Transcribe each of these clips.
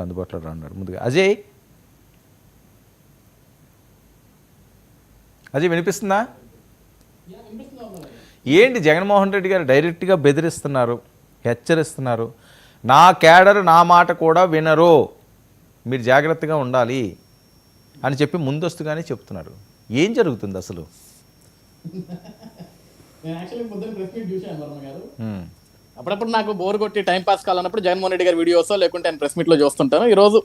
అందుబాటులో రాన్నాడు. ముందుగా అజయ్ వినిపిస్తుందా? ఏంటి జగన్మోహన్ రెడ్డి గారు డైరెక్ట్గా బెదిరిస్తున్నారు, హెచ్చరిస్తున్నారు. నా క్యాడర్ నా మాట కూడా వినరు, మీరు జాగ్రత్తగా ఉండాలి అని చెప్పి ముందస్తుగానే చెప్తున్నారు. ఏం జరుగుతుంది అసలు? అప్పుడప్పుడు నాకు బోర్ కొట్టి టైం పాస్ కావాలన్నప్పుడు జగన్మోహన్ రెడ్డి గారి వీడియోస్ లేకుంటే ఆయన ప్రెస్ మీట్లో చూస్తుంటాను. ఈరోజు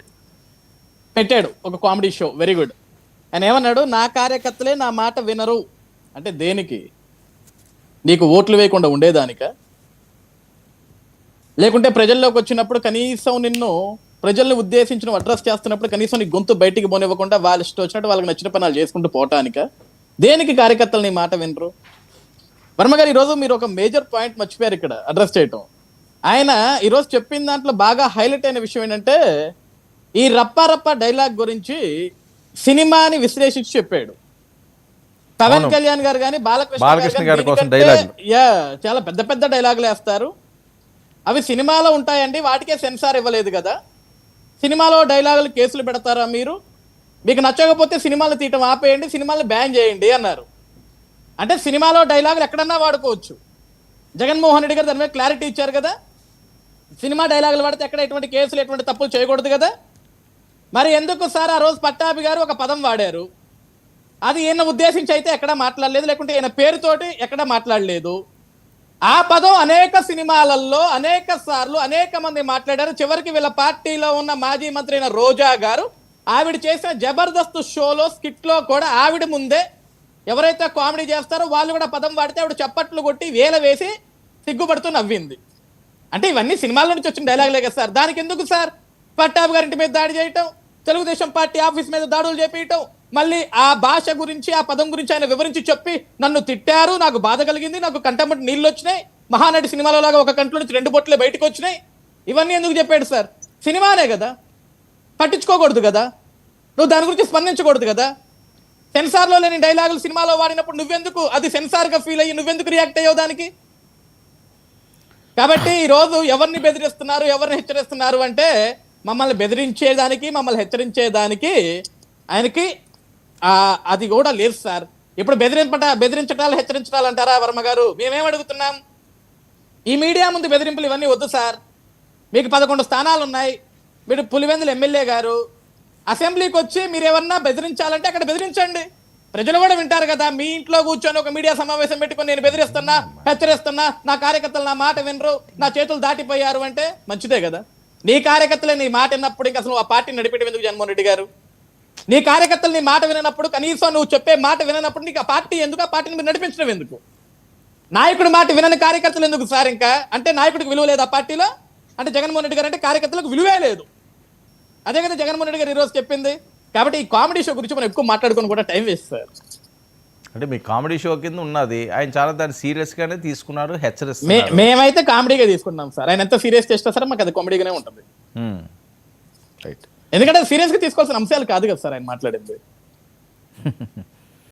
పెట్టాడు ఒక కామెడీ షో, వెరీ గుడ్. ఆయన ఏమన్నాడు, నా కార్యకర్తలే నా మాట వినరు అంటే దేనికి? నీకు ఓట్లు వేయకుండా ఉండేదానిక? లేకుంటే ప్రజల్లోకి వచ్చినప్పుడు కనీసం నిన్ను ప్రజల్ని ఉద్దేశించిన అడ్రస్ చేస్తున్నప్పుడు కనీసం నీ గొంతు బయటికి పోనివ్వకుండా వాళ్ళు ఇష్టం వచ్చినట్టు వాళ్ళకి నచ్చిన పనులు చేసుకుంటూ పోవటానిక? దేనికి కార్యకర్తలు నీ మాట వినరు? వర్మ గారు, ఈరోజు మీరు ఒక మేజర్ పాయింట్ మర్చిపోయారు ఇక్కడ అడ్రస్ చేయటం. ఆయన ఈరోజు చెప్పిన దాంట్లో బాగా హైలైట్ అయిన విషయం ఏంటంటే, ఈ రప్ప డైలాగ్ గురించి సినిమాని విశ్లేషించి చెప్పాడు. పవన్ కళ్యాణ్ గారు కానీ బాలకృష్ణ గారు చాలా పెద్ద పెద్ద డైలాగులు వేస్తారు. అవి సినిమాలో ఉంటాయండి, వాటికే సెన్సార్ ఇవ్వలేదు కదా. సినిమాలో డైలాగులు కేసులు పెడతారా మీరు? మీకు నచ్చకపోతే సినిమాలు తీయటం ఆపేయండి, సినిమాలు బ్యాన్ చేయండి అన్నారు. అంటే సినిమాలో డైలాగులు ఎక్కడన్నా వాడుకోవచ్చు. జగన్మోహన్ రెడ్డి గారు దాని మీద క్లారిటీ ఇచ్చారు కదా. సినిమా డైలాగులు వాడితే ఎక్కడ ఎటువంటి కేసులు ఎటువంటి తప్పులు చేయకూడదు కదా. మరి ఎందుకు సార్ ఆ రోజు పట్టాభి గారు ఒక పదం వాడారు, అది ఈయన ఉద్దేశించి అయితే ఎక్కడా మాట్లాడలేదు, లేకుంటే ఈయన పేరుతోటి ఎక్కడా మాట్లాడలేదు. ఆ పదం అనేక సినిమాలలో అనేక సార్లు అనేక మంది మాట్లాడారు. చివరికి వీళ్ళ పార్టీలో ఉన్న మాజీ మంత్రి అయిన రోజా గారు ఆవిడ చేసిన జబర్దస్త్ షోలో స్కిట్ లో కూడా ఆవిడ ముందే ఎవరైతే కామెడీ చేస్తారో వాళ్ళు కూడా పదం వాడితే ఆవిడ చప్పట్లు కొట్టి వేల వేసి సిగ్గుపడుతూ నవ్వింది. అంటే ఇవన్నీ సినిమాల నుంచి వచ్చిన డైలాగులే కదా సార్. దానికి ఎందుకు సార్ పట్టాభి గారింటి మీద దాడి చేయటం, తెలుగుదేశం పార్టీ ఆఫీస్ మీద దాడులు చేపించటం, మళ్ళీ ఆ భాష గురించి ఆ పదం గురించి ఆయన వివరించి చెప్పి నన్ను తిట్టారు, నాకు బాధ కలిగింది, నాకు కంటమంటి నీళ్ళు వచ్చినాయి, మహానటి సినిమాలో లాగా ఒక కంట్లో నుంచి 2 బొట్లే బయటకు వచ్చినాయి, ఇవన్నీ ఎందుకు చెప్పాడు సార్? సినిమానే కదా, పట్టించుకోకూడదు కదా, నువ్వు దాని గురించి స్పందించకూడదు కదా. సెన్సార్లో లేని డైలాగులు సినిమాలో వాడినప్పుడు నువ్వెందుకు అది సెన్సార్గా ఫీల్ అయ్యి నువ్వెందుకు రియాక్ట్ అయ్యావు దానికి? కాబట్టి ఈరోజు ఎవరిని బెదిరిస్తున్నారు, ఎవరిని హెచ్చరిస్తున్నారు అంటే మమ్మల్ని బెదిరించేదానికి మమ్మల్ని హెచ్చరించేదానికి ఆయనకి అది కూడా లేదు సార్. ఇప్పుడు బెదిరించటాలు హెచ్చరించటాలు అంటారా వర్మ గారు? మేమేం అడుగుతున్నాం, ఈ మీడియా ముందు బెదిరింపులు ఇవన్నీ వద్దు సార్. మీకు 11 స్థానాలు ఉన్నాయి, మీరు పులివెందుల ఎమ్మెల్యే గారు, అసెంబ్లీకి వచ్చి మీరు ఎవరన్నా బెదిరించాలంటే అక్కడ బెదిరించండి, ప్రజలు కూడా వింటారు కదా. మీ ఇంట్లో కూర్చొని ఒక మీడియా సమావేశం పెట్టుకొని నేను బెదిరిస్తున్నా, హెచ్చరిస్తున్నా, నా కార్యకర్తలు నా మాట వినరు, నా చేతులు దాటిపోయారు అంటే మంచిదే కదా. నీ కార్యకర్తలే నీ మాట విన్నప్పుడు ఇంకా అసలు ఆ పార్టీని నడిపేయడం ఎందుకు జగన్మోహన్ రెడ్డి గారు? నీ కార్యకర్తలు నీ మాట వినప్పుడు, కనీసం నువ్వు చెప్పే మాట వినప్పుడు నీకు ఆ పార్టీ ఎందుకు, ఆ పార్టీని మీరు నడిపించడం ఎందుకు? నాయకుడి మాట వినని కార్యకర్తలు ఎందుకు సార్? ఇంకా అంటే నాయకుడికి విలువ లేదు ఆ పార్టీలో, అంటే జగన్మోహన్ రెడ్డి గారు అంటే కార్యకర్తలకు విలువే లేదు. అదే కదా జగన్మోహన్ రెడ్డి గారు ఈరోజు చెప్పింది. కాబట్టి ఈ కామెడీ షో గురించి మనం ఎక్కువ మాట్లాడుకొని కూడా టైం వేస్ట్ సార్. అంటే మీ కామెడీ షో కింద ఉన్నది, ఆయన చాలా దాన్ని సీరియస్ గానే తీసుకున్నారు, హెచ్చరిస్తున్నారు. మేమైతే కామెడీగా తీసుకున్నాం సార్. ఆయన ఎంత సీరియస్ చేసినా సరే మాకు అది కామెడీగానే ఉంటుంది. రైట్. ఎందుకంటే సీరియస్ గా తీసుకోవాల్సిన అంశాలు కాదు కదా సార్ ఆయన మాట్లాడింది.